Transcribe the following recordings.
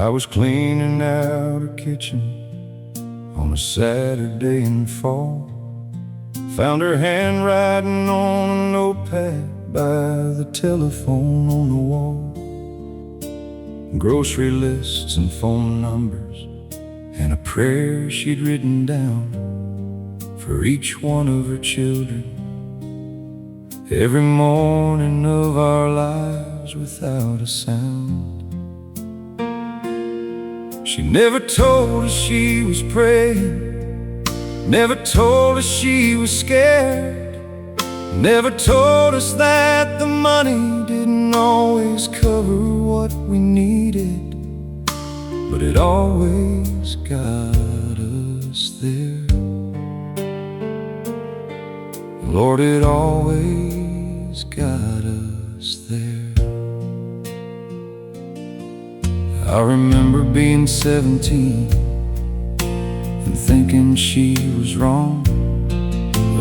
I was cleaning out her kitchen on a Saturday in fall. Found her handwriting on a notepad by the telephone on the wall. Grocery lists and phone numbers, and a prayer she'd written down for each one of her children. Every morning of our lives without a sound. She never told us she was praying, never told us she was scared, never told us that the money didn't always cover what we needed, but it always got us there. Lord, it always got us there. I remember being 17 and thinking she was wrong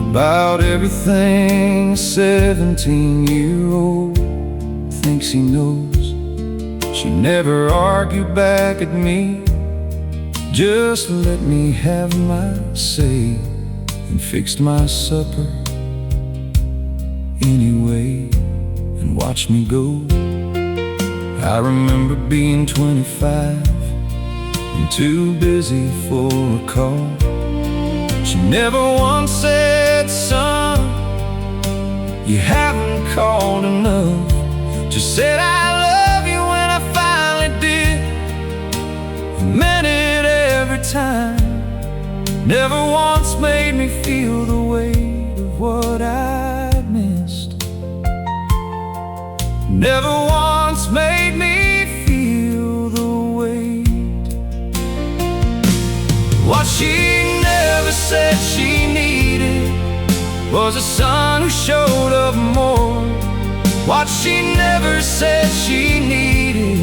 about everything a 17-year-old thinks he knows. She never argued back at me, just let me have my say, and fixed my supper anyway and watched me go. I remember being 25 and too busy for a call. She never once said, "Son, you haven't called enough." Just said, "I love you," when I finally did, and meant it every time. Never once made me feel the weight of what I'd missed. Never once made me feel the weight. What she never said she needed was a son who showed up more. What she never said she needed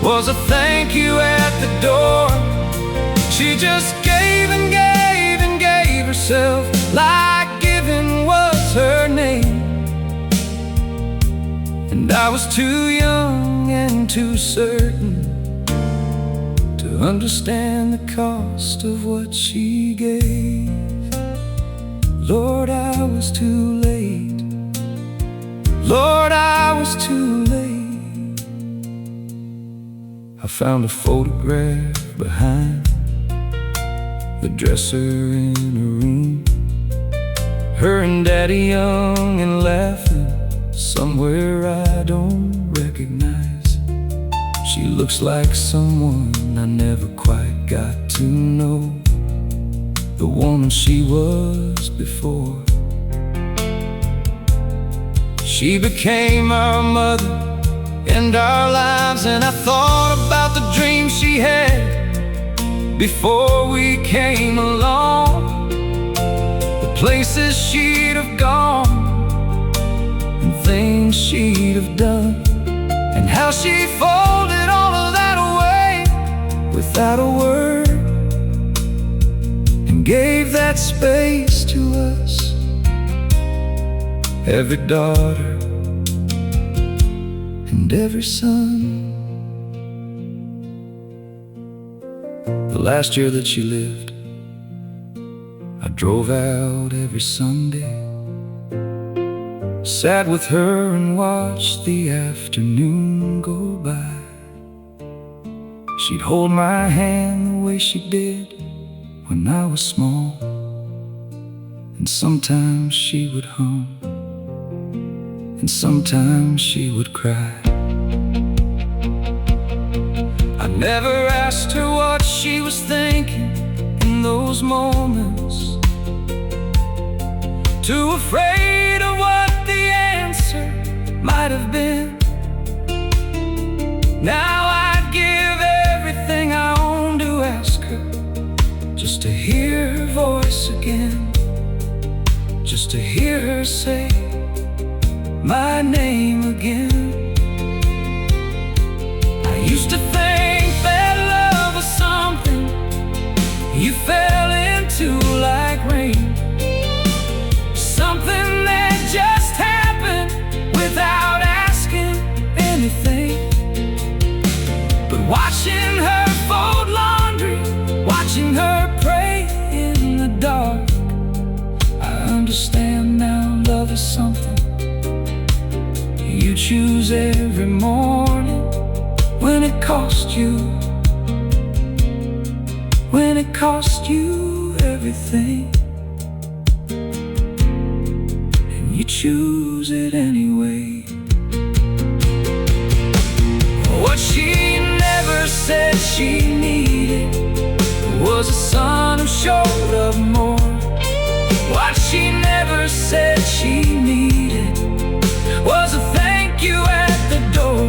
was a thank you at the door. She just gave and gave and gave herself, like giving was her name. And I was too young and too certain to understand the cost of what she gave. Lord, I was too late. Lord, I was too late. I found a photograph behind the dresser in her room, her and Daddy young and laughing somewhere I don't recognize. She looks like someone I never quite got to know, the woman she was before. She became our mother and our lives, and I thought about the dreams she had before we came along, the places she'd have gone, things she'd have done, and how she folded all of that away without a word, and gave that space to us, every daughter and every son. The last year that she lived, I drove out every Sunday, sat with her and watched the afternoon go by. She'd hold my hand the way she did when I was small, and sometimes she would hum, and sometimes she would cry. I never asked her what she was thinking in those moments, too afraid of what the answer might have been. Now I'd give everything I own to ask her, just to hear her voice again, just to hear her say my name again. I used to think that love was something you fell into like rain, something that just happened without asking anything. But watching watching her pray in the dark. I understand now, love is something you choose every morning. When it costs you, when it costs you everything, and you choose it anyway. What she never said she needed was a son who showed up more. What she never said she needed was a thank you at the door.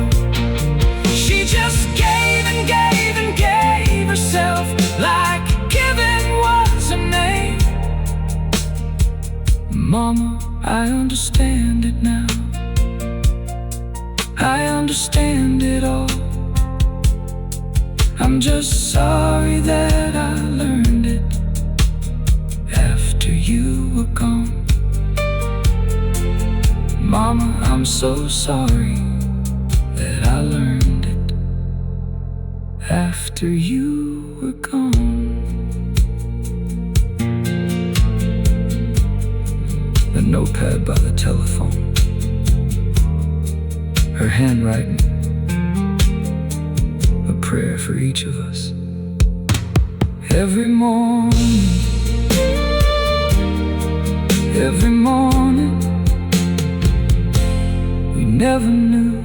She just gave and gave and gave herself, like giving was her name. Mama, I understand it now. I understand it all. I'm just sorry that I learned it after you were gone. Mama, I'm so sorry that I learned it after you were gone. The notepad by the telephone, her handwriting, a prayer for each of us. Every morning, every morning, we never knew